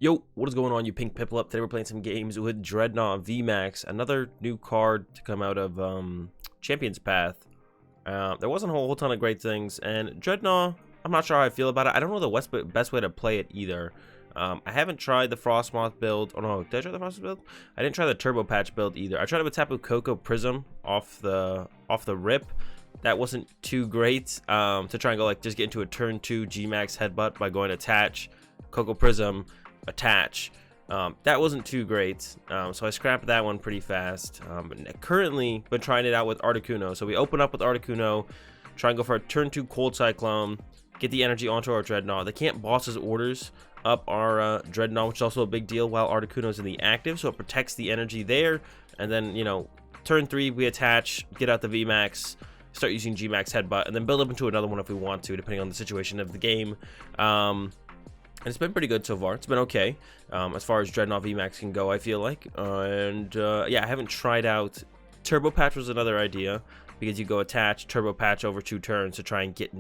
Yo, what is going on, you pink pipple up? Today we're playing some games with Drednaw VMAX, another new card to come out of Champions Path. There wasn't a whole ton of great things, and Drednaw, I'm not sure how I feel about it. I don't know the best way to play it either. I haven't tried the Frostmoth build. Oh no, did I try the Frostmoth build? I didn't try the Turbo Patch build either. I tried it with Tapu Koko Prism off the rip. That wasn't too great. To try and go like just get into a turn 2 Gmax headbutt by going attach, Koko Prism, attach. That wasn't too great, so I scrapped that one pretty fast. Currently been trying it out with Articuno. So we open up with Articuno, try and go for a turn 2 Cold Cyclone, get the energy onto our Drednaw. They can't boss his orders up our Drednaw, which is also a big deal while Articuno's in the active, so it protects the energy there. And then, you know, turn 3 we attach, get out the VMAX, start using Gmax headbutt, and then build up into another one if we want to, depending on the situation of the game. And it's been pretty good so far. It's been okay as far as Drednaw VMAX can go, I feel like. Yeah, I haven't tried out Turbo Patch. Was another idea, because you go attach Turbo Patch over 2 turns to try and get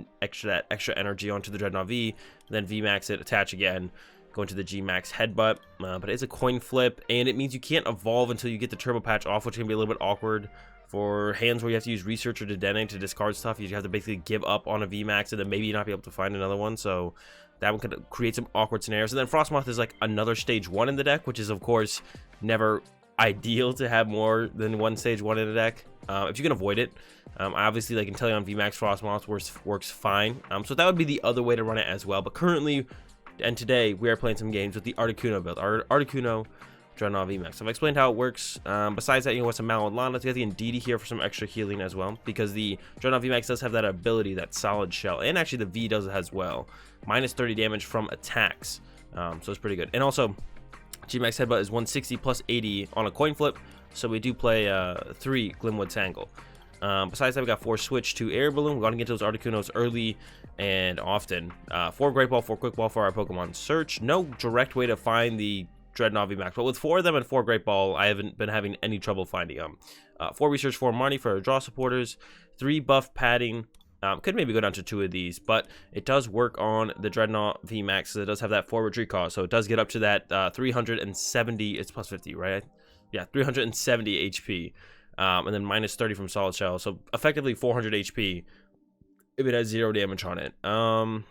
that extra energy onto the Drednaw V, then VMAX it, attach again, go into the Gmax headbutt. But it's a coin flip, and it means you can't evolve until you get the Turbo Patch off, which can be a little bit awkward for hands where you have to use Research or Dedenne to discard stuff. You have to basically give up on a VMAX and then maybe not be able to find another one. So that one could create some awkward scenarios. And then Frostmoth is like another stage 1 in the deck, which is of course never ideal to have more than one stage 1 in the deck, if you can avoid it. Obviously, like Inteleon VMAX Frostmoth works fine, so that would be the other way to run it as well. But currently and today we are playing some games with the Articuno build, Articuno Drednaw VMAX. So I've explained how it works. Besides that, you know, with some Mallow Lana, to get the Indeedee here for some extra healing as well, because the Drednaw VMAX does have that ability, that solid shell, and actually the V does it as well. Minus 30 damage from attacks, so it's pretty good. And also, Gmax headbutt is 160 plus 80 on a coin flip, so we do play 3 Glimwood Tangle. Besides that, we got 4 switch to Air Balloon. We're going to get those Articunos early and often. 4 Great Ball, 4 Quick Ball for our Pokemon search. No direct way to find the Drednaw VMAX, but with 4 of them and 4 Great Ball, I haven't been having any trouble finding them. 4 Research, 4 Marnie for our draw supporters, 3 Buff Padding. Could maybe go down to 2 of these, but it does work on the Drednaw VMAX, so it does have that forward recall, so it does get up to that 370, it's plus 50, right? Yeah, 370 HP, and then minus 30 from Solid Shell, so effectively 400 HP if it has 0 damage on it. And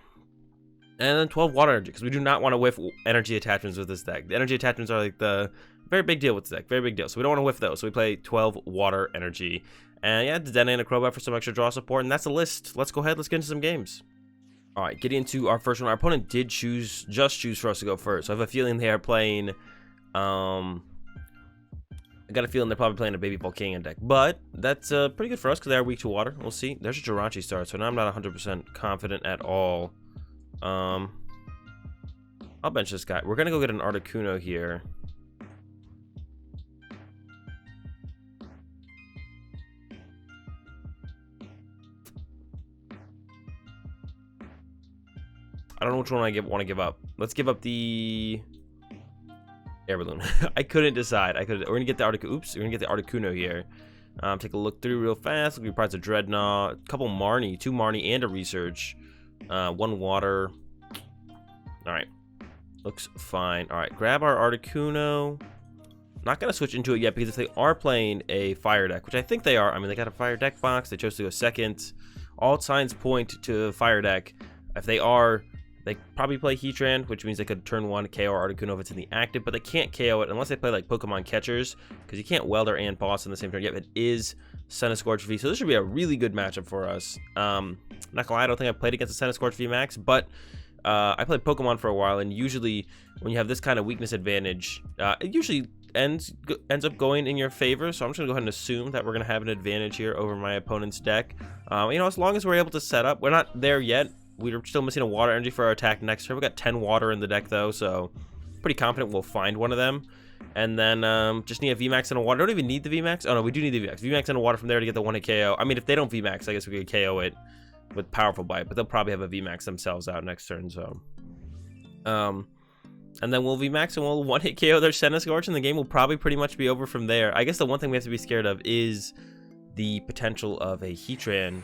then 12 Water Energy, because we do not want to whiff energy attachments with this deck. The energy attachments are like the very big deal with this deck, very big deal, so we don't want to whiff those, so we play 12 Water Energy. And yeah, Dedenne and a Crobat for some extra draw support, and that's the list. Let's go ahead, let's get into some games. All right, getting into our first one. Our opponent did just choose for us to go first, so I have a feeling they are playing, I got a feeling they're probably playing a Baby Volcanion deck, but that's pretty good for us because they are weak to water. We'll see. There's a Jirachi start, so now I'm not 100% confident at all. I'll bench this guy. We're gonna go get an Articuno here. I don't know which one I want to give up. Let's give up the Air Balloon. I couldn't decide. We're gonna get the We're gonna get the Articuno here. Take a look through real fast. Look at parts of Drednaw, a couple Marnie, 2 Marnie and a Research, 1 Water. All right, looks fine. All right, grab our Articuno. Not gonna switch into it yet because if they are playing a fire deck, which I think they are. I mean, they got a fire deck box. They chose to go second. All signs point to fire deck. If they are, they probably play Heatran, which means they could turn 1 KO or Articuno if it's in the active, but they can't KO it unless they play like Pokemon catchers, because you can't Welder and Boss in the same turn. Yep, it is Centiskorch V, so this should be a really good matchup for us. Not gonna lie, I don't think I've played against the Centiskorch VMAX, but I played Pokemon for a while, and usually when you have this kind of weakness advantage, it usually ends up going in your favor, so I'm just gonna go ahead and assume that we're gonna have an advantage here over my opponent's deck. You know, as long as we're able to set up. We're not there yet. We're still missing a Water Energy for our attack next turn. We got 10 water in the deck though, so pretty confident we'll find one of them. And then just need a VMAX and a water. Don't even need the VMAX. Oh no, we do need the VMAX. VMAX and a water from there to get the 1-hit KO. I mean, if they don't VMAX, I guess we could KO it with Powerful Bite, but they'll probably have a VMAX themselves out next turn. So, and then we'll VMAX and we'll 1-hit KO their Centiskorch, and the game will probably pretty much be over from there. I guess the one thing we have to be scared of is the potential of a Heatran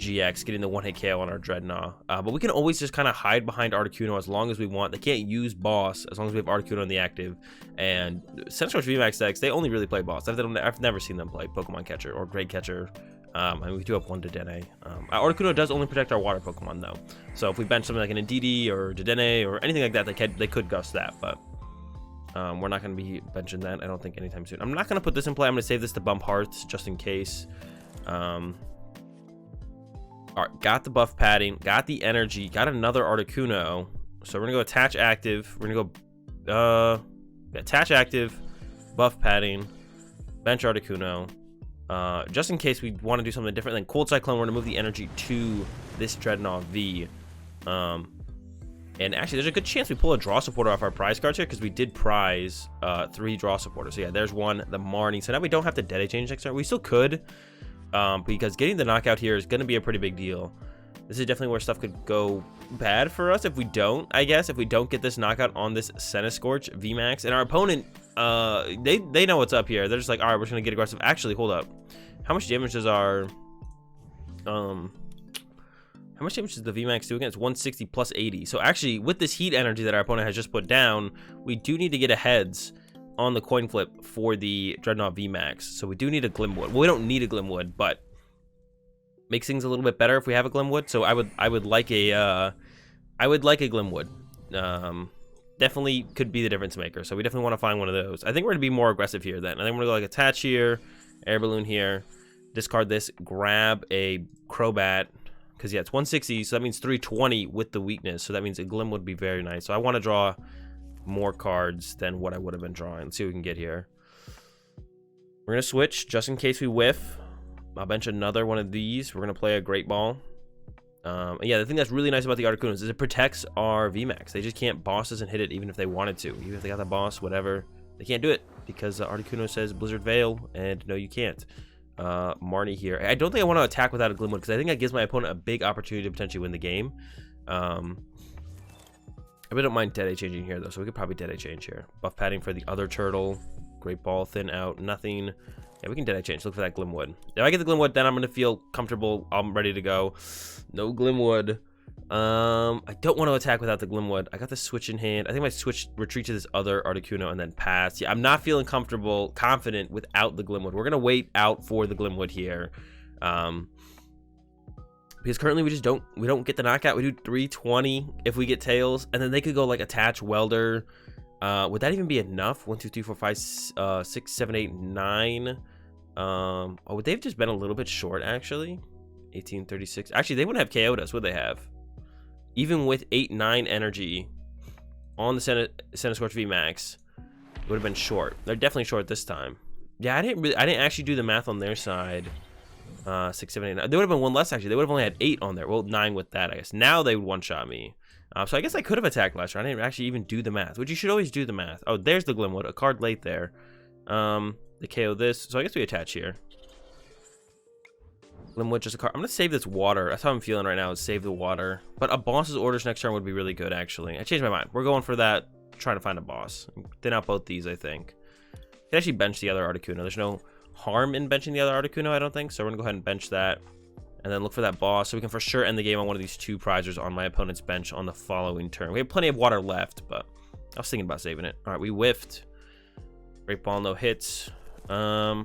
GX, getting the one-hit KO on our Drednaw. But we can always just kind of hide behind Articuno as long as we want. They can't use boss as long as we have Articuno on the active. And SSH VMAX decks, they only really play boss. I've never seen them play Pokemon Catcher or Great Catcher. And we do have one Dedenne. Articuno does only protect our water Pokemon though. So if we bench something like an Indeedee or Dedenne or anything like that, they could gust that. But we're not going to be benching that, I don't think, anytime soon. I'm not going to put this in play. I'm going to save this to bump hearts just in case. All right, got the buff padding, got the energy, got another Articuno. So we're gonna go attach active. We're gonna go attach active, buff padding, bench Articuno. Just in case we want to do something different than Cold Cyclone, we're gonna move the energy to this Drednaw V. And actually, there's a good chance we pull a draw supporter off our prize cards here because we did prize 3 draw supporters. So yeah, there's one, the Marnie. So now we don't have to Dedenne change next turn. We still could. Because getting the knockout here is going to be a pretty big deal. This is definitely where stuff could go bad for us if we don't, I guess, if we don't get this knockout on this Scorch VMAX. And our opponent, they know what's up here. They're just like, all right, we're just going to get aggressive. Actually, hold up. How much damage does our, how much damage does the VMAX do again? It's 160 plus 80. So actually, with this heat energy that our opponent has just put down, we do need to get a heads on the coin flip for the Drednaw VMAX. So we do need a Glimwood. Well, we don't need a Glimwood, but makes things a little bit better if we have a Glimwood. So I would like a Glimwood. Definitely could be the difference maker. So we definitely want to find one of those. I think we're gonna be more aggressive here then. I think we're gonna go like attach here, Air Balloon here, discard this, grab a Crobat, because yeah, it's 160, so that means 320 with the weakness. So that means a Glim would be very nice. So I want to draw more cards than what I would have been drawing. Let's see what we can get here. We're gonna switch just in case we whiff. I'll bench another one of these. We're gonna play a Great Ball. And yeah, the thing that's really nice about the Articunos is it protects our VMAX. They just can't boss us and hit it even if they wanted to. Even if they got the boss, whatever, they can't do it because Articuno says Blizzard Veil, and no, you can't. Marnie here. I don't think I want to attack without a Glimwood because I think that gives my opponent a big opportunity to potentially win the game. I really don't mind Dedenne changing here, though, so we could probably Dedenne change here. Buff padding for the other turtle. Great Ball, thin out, nothing. Yeah, we can Dedenne change. Look for that Glimwood. If I get the Glimwood, then I'm going to feel comfortable. I'm ready to go. No Glimwood. I don't want to attack without the Glimwood. I got the switch in hand. I think I switch, retreat to this other Articuno, and then pass. Yeah, I'm not feeling confident without the Glimwood. We're going to wait out for the Glimwood here. Because currently we don't get the knockout. We do 320 if we get tails, and then they could go like attach welder. Would that even be enough? 1 2 3 4 5 6 7 8 9. Oh, would they have just been a little bit short actually? 18 36. Actually, they wouldn't have KO'd us, would they have? Even with 8 9 energy on the Scorch VMAX, it would have been short. They're definitely short this time. Yeah, I didn't actually do the math on their side. 6 7 8 9. They would have been one less actually. They would have only had 8 on there. Well, 9 with that, I guess. Now they would one-shot me. So I guess I could have attacked last round. I didn't actually even do the math, which you should always do the math. Oh, there's the Glimwood, a card late there. They KO this, so I guess we attach here. Glimwood, just a card. I'm gonna save this water. That's how I'm feeling right now, is save the water. But a boss's orders next turn would be really good, actually. I changed my mind. We're going for that, trying to find a boss. Thin out both these, I think. Can actually bench the other Articuno. There's no harm in benching the other Articuno, I don't think. So we're gonna go ahead and bench that. And then look for that boss, so we can for sure end the game on one of these 2 prizers on my opponent's bench on the following turn. We have plenty of water left, but I was thinking about saving it. All right, we whiffed. Great Ball, no hits. GMAX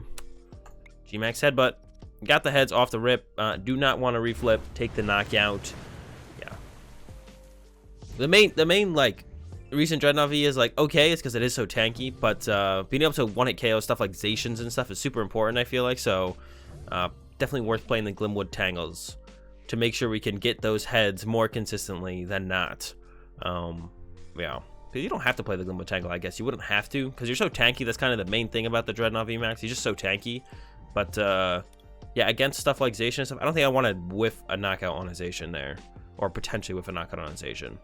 headbutt. Got the heads off the rip. Do not want to reflip. Take the knockout. Yeah. The main like recent Drednaw V is like okay, it's because it is so tanky, but being able to one-hit KO stuff like Zacians and stuff is super important, I feel like. So definitely worth playing the Glimwood Tangles to make sure we can get those heads more consistently than not. Yeah, because you don't have to play the Glimwood Tangle, I guess. You wouldn't have to because you're so tanky. That's kind of the main thing about the Drednaw VMAX. He's just so tanky. But yeah, against stuff like Zacian and stuff, I don't think I want to whiff a knockout on a Zacian there, or potentially whiff a knockout on a Zacian.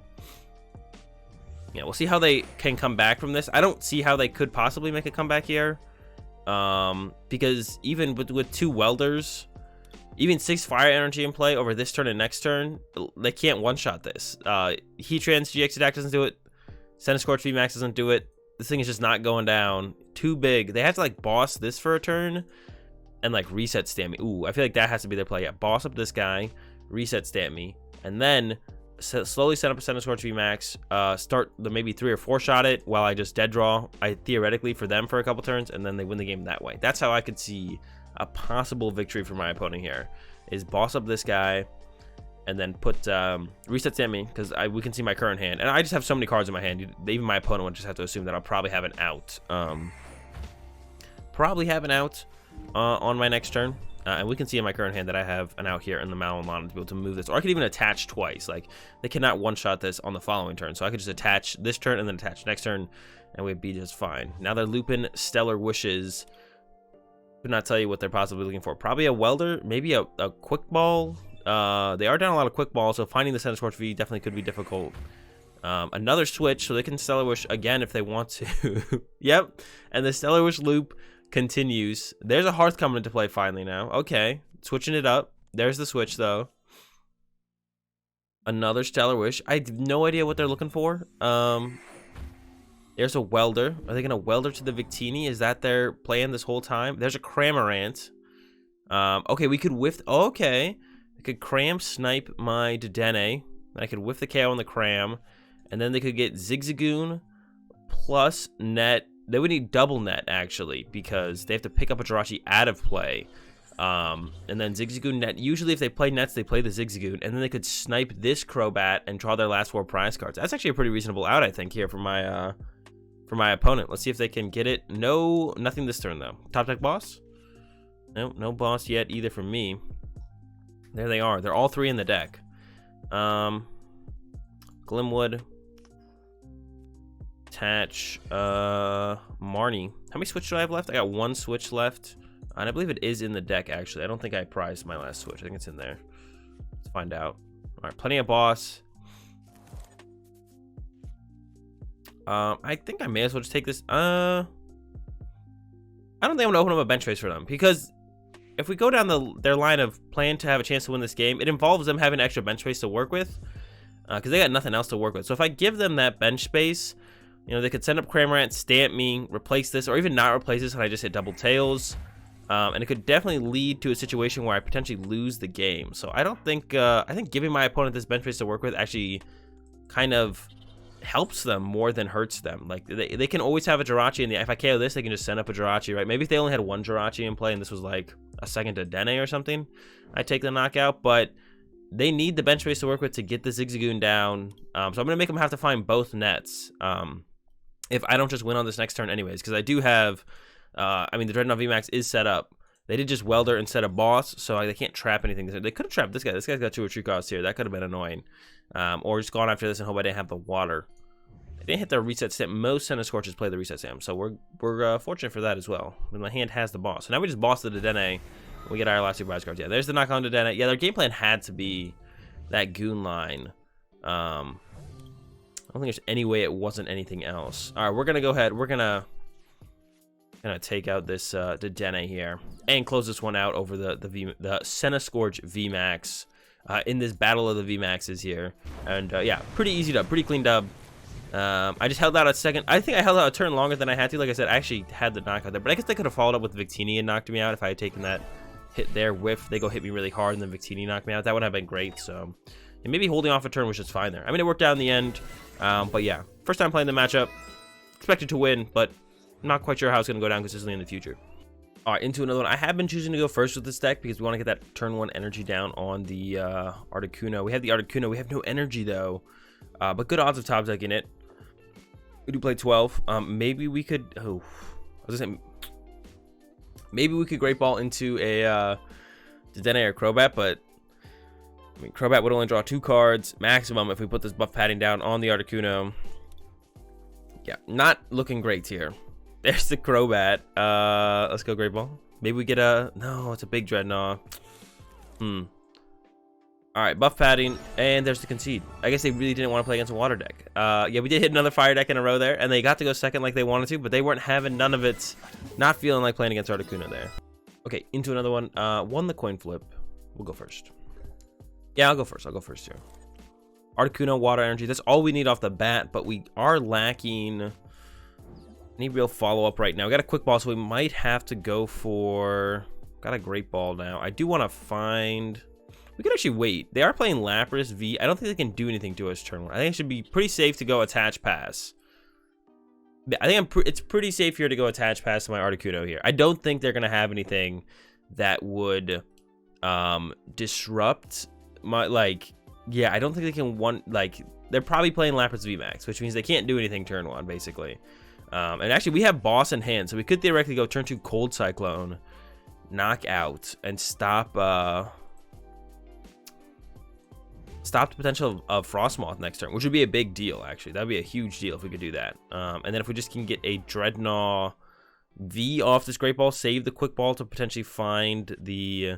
Yeah, we'll see how they can come back from this. I don't see how they could possibly make a comeback here. Because even with 2 welders, even 6 fire energy in play over this turn and next turn, they can't one-shot this. Heatran's GX attack doesn't do it. Scorch VMAX doesn't do it. This thing is just not going down. Too big. They have to like boss this for a turn, and like reset stamp me. Ooh, I feel like that has to be their play. Yeah, boss up this guy, reset stamp me, and then slowly set up a Centiskorch VMAX, start the maybe 3 or 4 shot it while I just dead draw, theoretically, for them for a couple turns, and then they win the game that way. That's how I could see a possible victory for my opponent here, is boss up this guy, and then put reset stamp me, because we can see my current hand. And I just have so many cards in my hand, even my opponent would just have to assume that I'll probably have an out. On my next turn. And we can see in my current hand that I have an out here in the Mallow Lana to be able to move this. Or I could even attach twice. Like, they cannot one-shot this on the following turn. So I could just attach this turn and then attach next turn, and we'd be just fine. Now they're looping Stellar Wishes. Could not tell you what they're possibly looking for. Probably a Welder, maybe a Quick Ball. They are down a lot of Quick Balls, so finding the Centiskorch V definitely could be difficult. Another switch, so they can Stellar Wish again if they want to. Yep, and the Stellar Wish loop continues. There's a Hearth coming into play finally now. Okay, switching it up. There's the switch though. Another Stellar Wish. I have no idea what they're looking for. There's a Welder. Are they gonna Welder to the Victini? Is that their plan this whole time? There's a Cramorant. Okay, we could whiff. Okay, I could Cram Snipe my Dedenne. I could whiff the KO on the Cram, and then they could get Zigzagoon plus net. They would need double net, actually, because they have to pick up a Jirachi out of play. And then Zigzagoon net. Usually, if they play nets, they play the Zigzagoon, and then they could snipe this Crobat and draw their last 4 prize cards. That's actually a pretty reasonable out, I think, here for my opponent. Let's see if they can get it. No, nothing this turn, though. Top deck boss? No, no boss yet either from me. There they are. They're all 3 in the deck. Glimwood. Attach Marnie. How many switch do I have left? I got 1 switch left, and I believe it is in the deck, actually. I don't think I prized my last switch. I think it's in there. Let's find out. All right, plenty of boss. I think I may as well just take this. I don't think I'm gonna open up a bench face for them, because if we go down their line of plan to have a chance to win this game, it involves them having extra bench space to work with, because they got nothing else to work with. So if I give them that bench space, you know, they could send up Cramorant, stamp me, replace this, or even not replace this, and I just hit double tails. And it could definitely lead to a situation where I potentially lose the game. So I don't think, I think giving my opponent this bench space to work with actually kind of helps them more than hurts them. Like, they can always have a Jirachi, and if I KO this, they can just send up a Jirachi, right? Maybe if they only had 1 Jirachi in play and this was like a second Dedenne or something, I'd take the knockout, but they need the bench space to work with to get the Zigzagoon down. So I'm going to make them have to find both nets if I don't just win on this next turn anyways, because I do have, I mean, the Drednaw VMAX is set up. They did just Welder instead of Boss, so they can't trap anything. They could have trapped this guy. This guy's got 2 retreat costs here. That could have been annoying. Or just gone after this and hope I didn't have the water. They didn't hit the reset stamp. Most Centiskorches play the reset stamp, so we're fortunate for that as well. But my hand has the boss. So now we just boss the Dedenne. We get our last 2 prize cards. Yeah, there's the knock on Dedenne. Yeah, their game plan had to be that Goon line. I don't think there's any way it wasn't anything else. All right, we're gonna go ahead. We're gonna take out this Dedenne here and close this one out over the Centiskorch VMAX in this battle of the VMAXs here. And yeah, pretty easy dub, pretty clean dub. I just held out a second. I think I held out a turn longer than I had to. Like I said, I actually had the knockout there, but I guess they could have followed up with Victini and knocked me out if I had taken that hit there. Whiff, they go hit me really hard, and then Victini knocked me out. That would have been great. So, and maybe holding off a turn was just fine there. I mean, it worked out in the end. But yeah, first time playing the matchup, expected to win, but not quite sure how it's going to go down consistently in the future. All right, into another one. I have been choosing to go first with this deck because we want to get that turn 1 energy down on the Articuno. We have the Articuno. We have no energy though, but good odds of top decking it. We do play 12. Maybe we could. Oh, I was gonna say maybe we could Great Ball into a Dedenne or Crobat, but I mean, Crobat would only draw 2 cards maximum if we put this buff padding down on the Articuno. Yeah, not looking great here. There's the Crobat. Let's go Great Ball. Maybe we get a... No, it's a big Drednaw. Alright, buff padding. And there's the concede. I guess they really didn't want to play against a water deck. Yeah, we did hit another fire deck in a row there. And they got to go second like they wanted to. But they weren't having none of it. Not feeling like playing against Articuno there. Okay, into another one. Won the coin flip. We'll go first. Yeah, I'll go first. I'll go first here. Articuno, Water Energy. That's all we need off the bat. But we are lacking... any real follow-up right now. We got a quick ball, so we might have to go for Got a Great Ball now. I do want to find... We could actually wait. They are playing Lapras V. I don't think they can do anything to us turn 1. I think it should be pretty safe to go attach pass. I think it's pretty safe here to go attach pass to my Articuno here. I don't think they're going to have anything that would disrupt my, like... Yeah, I don't think they can they're probably playing Lapras VMAX, which means they can't do anything turn 1, basically. And actually, we have Boss in hand, so we could theoretically go turn 2 Cold Cyclone, knock out, and stop the potential of Frostmoth next turn, which would be a big deal, actually. That would be a huge deal if we could do that. And then if we just can get a Drednaw V off this Great Ball, save the Quick Ball to potentially find the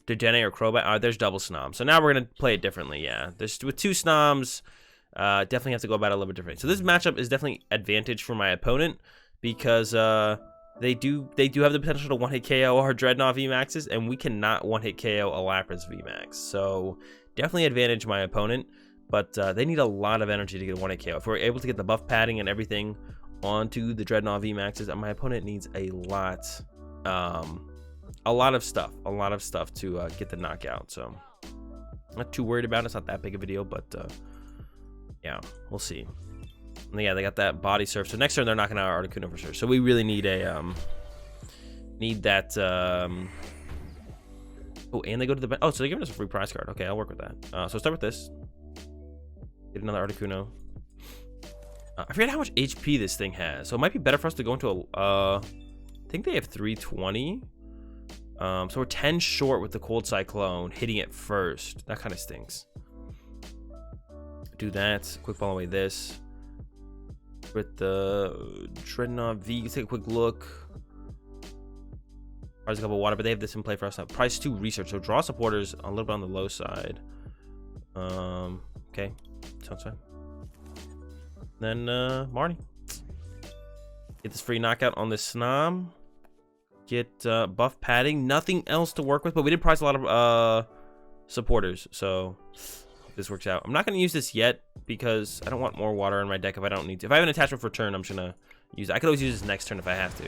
Dedenne or Crobat. There's double Snom. So now we're going to play it differently, yeah. With 2 Snoms, definitely have to go about it a little bit differently. So this matchup is definitely advantage for my opponent because they do have the potential to one-hit KO our Drednaw VMAXs, and we cannot one-hit KO a Lapras VMAX. So definitely advantage my opponent, but they need a lot of energy to get a one-hit KO. If we're able to get the buff padding and everything onto the Drednaw VMAXs, my opponent needs a lot of stuff to get the knockout. So not too worried about it. It's not that big of a deal, but yeah, we'll see. And yeah, they got that body surf. So next turn they're knocking out our Articuno for sure. So we really need a oh, and they go to the bench. Oh, so they're giving us a free prize card. Okay, I'll work with that. So start with this. Get another Articuno. I forget how much HP this thing has. So it might be better for us to go into a I think they have 320. So we're 10 short with the Cold Cyclone hitting it first. That kind of stinks. Do that. Quick ball away this. With the Drednaw V, take a quick look. Price a couple of water, but they have this in play for us now. Price 2 research. So draw supporters a little bit on the low side. Okay. Sounds fine. Then Marnie. Get this free knockout on this Snom. Get buff padding. Nothing else to work with, but we did price a lot of supporters, so hope this works out. I'm not going to use this yet because I don't want more water in my deck if I don't need to. If I have an attachment for turn, I'm just going to use it. I could always use this next turn if I have to.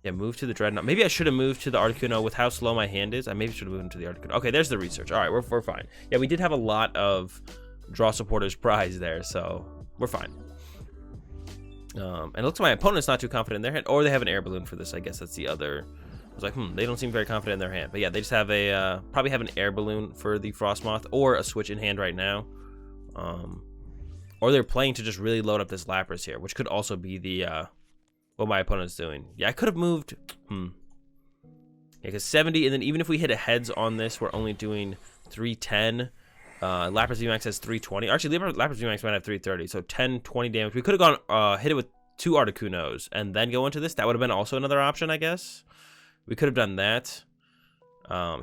Yeah, move to the Drednaw. Maybe I should have moved to the Articuno with how slow my hand is. I maybe should have moved into the Articuno. Okay, there's the research. All right, we're fine. Yeah, we did have a lot of draw supporters prize there, so we're fine. And it looks like my opponent's not too confident in their hand, or they have an Air Balloon for this. I guess that's the other. I was like, they don't seem very confident in their hand. But yeah, they just have a probably have an Air Balloon for the Frostmoth, or a switch in hand right now. Or they're playing to just really load up this Lapras here, which could also be the what my opponent's doing. Yeah, I could have moved. Yeah, because 70, and then even if we hit a heads on this, we're only doing 310. Lapras VMAX has 320. Actually, Lapras VMAX might have 330. So 10, 20 damage. We could have gone hit it with 2 Articunos and then go into this. That would have been also another option, I guess. We could have done that.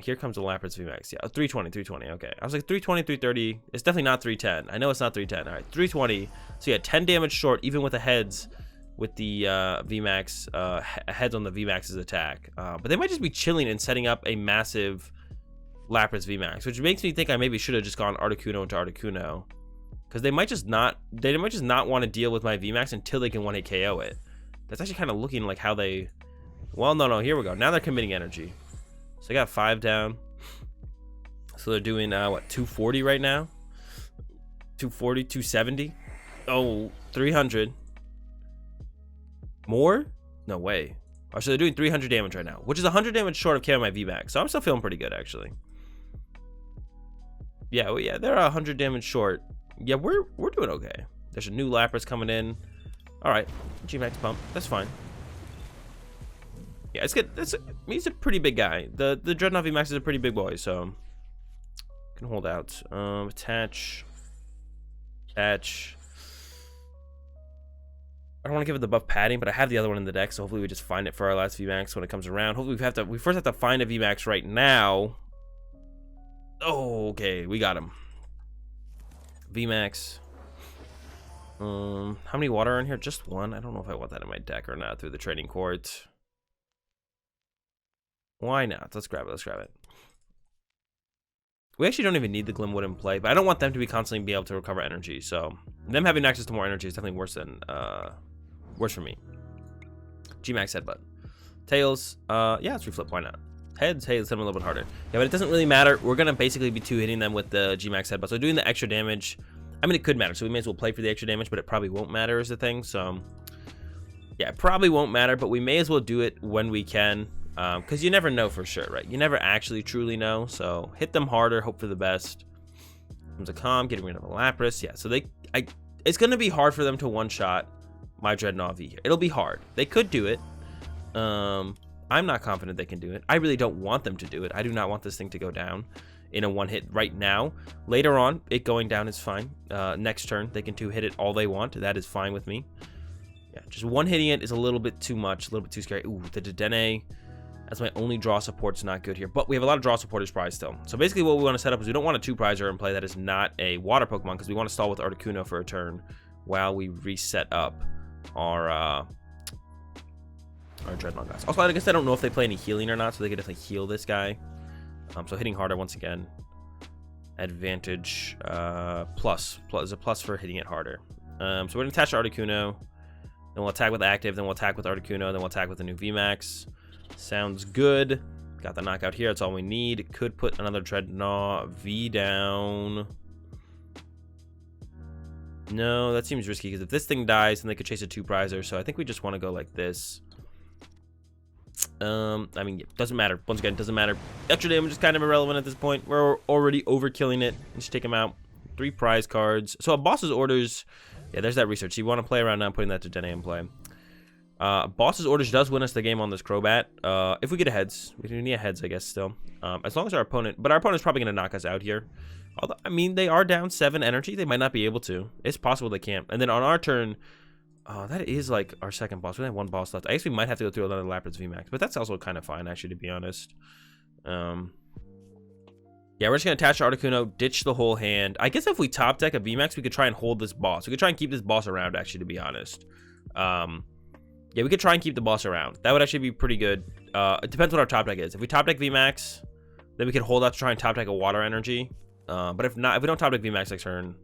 Here comes the Lapras VMAX. Yeah, 320. Okay. I was like 320, 330. It's definitely not 310. I know it's not 310. All right, 320. So yeah, 10 damage short, even with the heads with the VMAX, heads on the VMAX's attack. But they might just be chilling and setting up a massive Lapras VMAX, which makes me think I maybe should have just gone Articuno into Articuno, because they might just not want to deal with my VMAX until they can one-hit KO it. That's actually kind of looking like how they. Well, no, here we go. Now they're committing energy. So they got 5 down. So they're doing what, 240 right now? 240, 270. Oh, 300. More? No way. Oh, so they're doing 300 damage right now, which is 100 damage short of KO my VMAX. So I'm still feeling pretty good, actually. Yeah, well, yeah, they're 100 damage short. Yeah, we're doing okay. There's a new Lapras coming in. All right, GMAX pump. That's fine. Yeah, it's good. He's a pretty big guy. The Drednaw VMAX is a pretty big boy, so can hold out. Attach. I don't want to give it the buff padding, but I have the other one in the deck, so hopefully we just find it for our last VMAX when it comes around. Hopefully we first have to find a VMAX right now. Oh, okay, we got him. VMAX. How many water are in here? Just 1. I don't know if I want that in my deck or not through the trading court. Why not? Let's grab it. We actually don't even need the Glimwood in play, but I don't want them to be constantly be able to recover energy. So them having access to more energy is definitely worse for me. GMAX headbutt. Tails, yeah, let's reflip, why not? Heads, hey, let's hit them a little bit harder. Yeah, but it doesn't really matter. We're gonna basically be hitting them with the GMAX headbutt. So doing the extra damage, I mean, it could matter. So we may as well play for the extra damage, but it probably won't matter is the thing. So yeah, it probably won't matter, but we may as well do it when we can, because you never know for sure, right? You never actually truly know. So hit them harder, hope for the best. Comes a Calm, getting rid of a Lapras. Yeah, so it's gonna be hard for them to one-shot my Drednaw V here. It'll be hard. They could do it. I'm not confident they can do it. I really don't want them to do it. I do not want this thing to go down in a one hit right now. Later on, it going down is fine. Next turn, they can 2-hit it all they want. That is fine with me. Yeah, just one hitting it is a little bit too much, a little bit too scary. Ooh, the Dedenne, that's my only draw support's not good here. But we have a lot of draw supporters prize still. So basically what we want to set up is we don't want a 2-prizer in play that is not a water Pokemon, because we want to stall with Articuno for a turn while we reset up our Drednaw guys. Also, I guess I don't know if they play any healing or not, so they could definitely heal this guy. So hitting harder once again. Advantage plus is a plus for hitting it harder. So we're gonna attach to Articuno, then we'll attack with active, then we'll attack with Articuno, then we'll attack with the new VMAX. Sounds good. Got the knockout here. That's all we need. Could put another Drednaw V down. No, that seems risky because if this thing dies, then they could chase a 2-prizer. So I think we just want to go like this. I mean, it doesn't matter. Once again, it doesn't matter. Extra damage is kind of irrelevant at this point. We're already overkilling it. Let's take him out. 3 prize cards. So a boss's orders, yeah, there's that research. You want to play around now, putting that to Dedenne in play. Boss's orders does win us the game on this Crobat. If we get a heads, we need a heads, I guess, still. As long as our opponent's probably going to knock us out here. Although, I mean, they are down 7 energy. They might not be able to. It's possible they can't. And then on our turn, that is like our second boss. We only have 1 boss left. I guess we might have to go through another Lapras VMAX, but that's also kind of fine, actually, to be honest. Yeah, we're just going to attach to Articuno, ditch the whole hand. I guess if we top deck a VMAX, we could try and hold this boss. We could try and keep this boss around, actually, to be honest. Yeah, we could try and keep the boss around. That would actually be pretty good. It depends what our top deck is. If we top deck VMAX, then we could hold out to try and top deck a Water Energy. But if not, if we don't top deck VMAX next turn,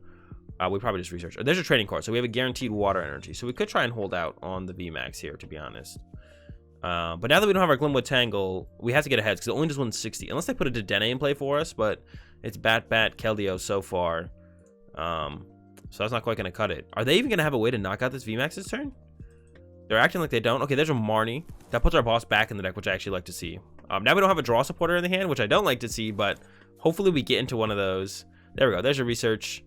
we probably just research. There's a trading card, so we have a guaranteed Water Energy. So we could try and hold out on the VMAX here, to be honest. But now that we don't have our Glimwood Tangle, we have to get ahead because it only does 160. Unless they put a Dedenne in play for us, but it's Bat, Keldeo so far. So that's not quite going to cut it. Are they even going to have a way to knock out this VMAX this turn? They're acting like they don't. Okay, there's a Marnie. That puts our boss back in the deck, which I actually like to see. Now we don't have a draw supporter in the hand, which I don't like to see, but hopefully we get into one of those. There we go. There's a research.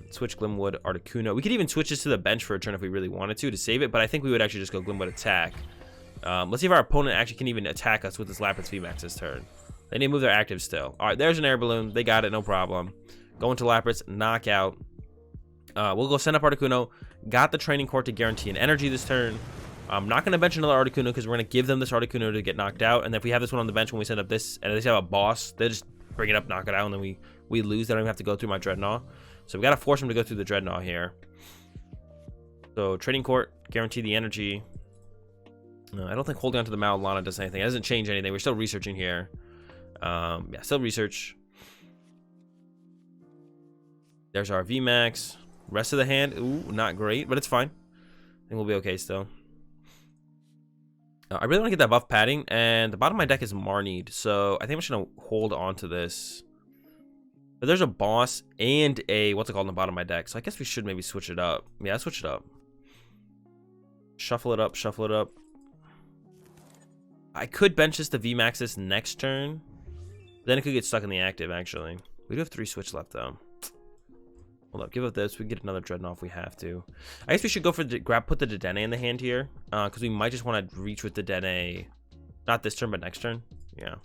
Switch Glimwood, Articuno. We could even switch this to the bench for a turn if we really wanted to save it, but I think we would actually just go Glimwood attack. Let's see if our opponent actually can even attack us with this Lapras VMAX this turn. They need to move their active still. All right, there's an Air Balloon. They got it, no problem. Going to Lapras, knockout. We'll go send up Articuno. Got the training court to guarantee an energy this turn. I'm not going to bench another Articuno because we're going to give them this Articuno to get knocked out. And if we have this one on the bench when we send up this, and they have a boss, they just bring it up, knock it out, and then we lose. They don't even have to go through my Drednaw. So we got to force them to go through the Drednaw here. So training court, guarantee the energy. I don't think holding on to the Mallow Lana does anything. It doesn't change anything. We're still researching here. Yeah, still research. There's our VMAX. Rest of the hand, ooh, not great, but it's fine. I think we'll be okay still. I really want to get that buff padding, and the bottom of my deck is Marnied, so I think I'm just going to hold on to this. But there's a boss and a, what's it called, on the bottom of my deck, so I guess we should maybe switch it up. Yeah, switch it up. Shuffle it up, shuffle it up. I could bench this to VMAX this next turn. Then it could get stuck in the active, actually. We do have 3 switch left, though. Hold up, give up this. We can get another Drednaw if we have to. I guess we should go for the put the Dedenne in the hand here, because we might just want to reach with the Dedenne, not this turn, but next turn. Yeah.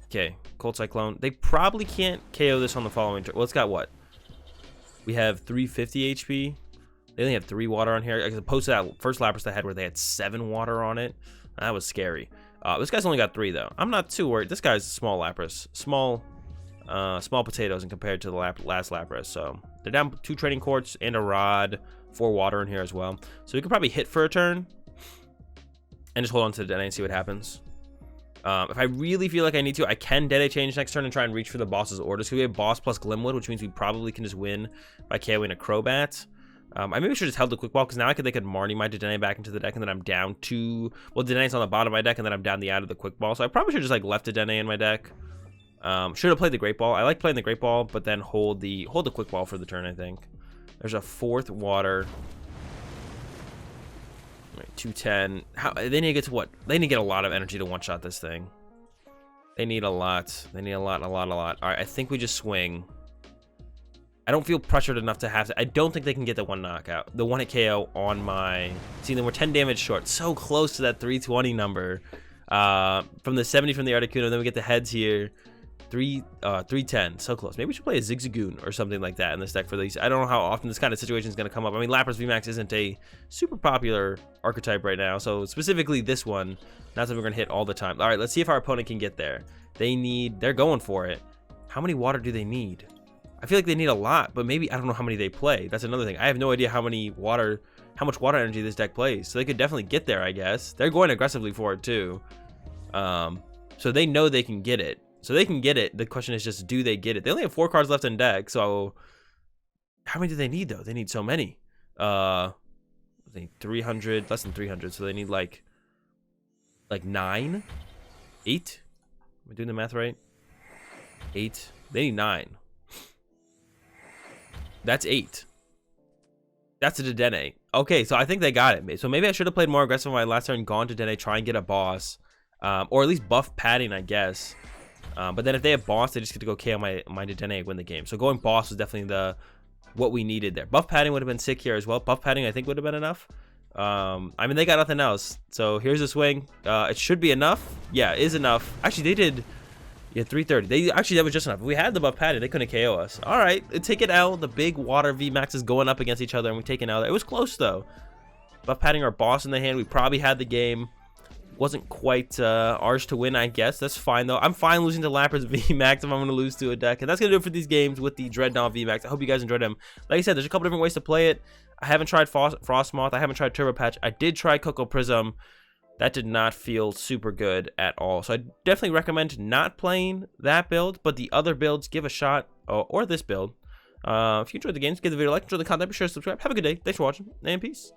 Okay, Cold Cyclone. They probably can't KO this on the following turn. Well, it's got what? We have 350 HP. They only have 3 water on here, as opposed to that first Lapras I had where they had 7 water on it. That was scary. This guy's only got 3 though. I'm not too worried. This guy's a small Lapras. Small potatoes in compared to the last Lapras. So they're down 2 trading courts and a rod, 4 water in here as well. So we could probably hit for a turn and just hold on to the Dedenne and see what happens. If I really feel like I need to, I can Dedenne change next turn and try and reach for the boss's orders. So we have boss plus Glimwood, which means we probably can just win by KOing a Crobat. I maybe should have just held the quick ball, because now they could Marnie my Dedenne back into the deck, and then I'm down 2. Well, Dedenne's on the bottom of my deck, and then I'm down the out of the quick ball. So I probably should have just like left Dedenne in my deck. Should have played the Great Ball. I like playing the Great Ball, but then hold the quick ball for the turn, I think. There's a 4th water. All right, 210. They need to get to what? They need to get a lot of energy to one-shot this thing. They need a lot. They need a lot. All right, I think we just swing. I don't feel pressured enough to have to. I don't think they can get the 1 knockout, the 1-hit KO on my. See, then we're 10 damage short. So close to that 320 number. From the 70 from the Articuno, then we get the heads here. 310, so close. Maybe we should play a Zigzagoon or something like that in this deck for these. I don't know how often this kind of situation is going to come up. I mean, Lapras VMAX isn't a super popular archetype right now, so specifically this one, not something we're going to hit all the time. All right, let's see if our opponent can get there. They're going for it. How many water do they need? I feel like they need a lot, but maybe I don't know how many they play. That's another thing. I have no idea how much water energy this deck plays. So they could definitely get there, I guess. They're going aggressively for it too. So they know they can get it. So they can get it. The question is just, do they get it? They only have 4 cards left in deck. So how many do they need though? They need so many. They need 300, less than 300. So they need like 9, 8. Am I doing the math right? 8. They need 9. That's 8. That's a Dedenne. Okay, so I think they got it. So maybe I should have played more aggressive on my last turn, gone to Dedenne, try and get a boss. Or at least buff padding, I guess. But then if they have boss, they just get to go KO my Dedenne, win the game. So going boss was definitely what we needed there. Buff padding would have been sick here as well. Buff padding, I think, would have been enough. I mean, they got nothing else. So here's a swing. It should be enough. Yeah, it is enough. Actually, they did... Yeah, 330. That was just enough. If we had the buff padded, they couldn't KO us. All right, take an L. The big water VMAX is going up against each other, and we take an L. It was close though. Buff padding our boss in the hand. We probably had the game. Wasn't quite ours to win, I guess. That's fine though. I'm fine losing to Lapras VMAX if I'm going to lose to a deck, and that's gonna do it for these games with the Drednaw VMAX. I hope you guys enjoyed them. Like I said, there's a couple different ways to play it. I haven't tried Frostmoth. I haven't tried Turbo Patch. I did try Cocoa Prism. That did not feel super good at all. So I definitely recommend not playing that build, but the other builds, give a shot, or this build. If you enjoyed the games, give the video a like, enjoy the content, be sure to subscribe. Have a good day. Thanks for watching, and peace.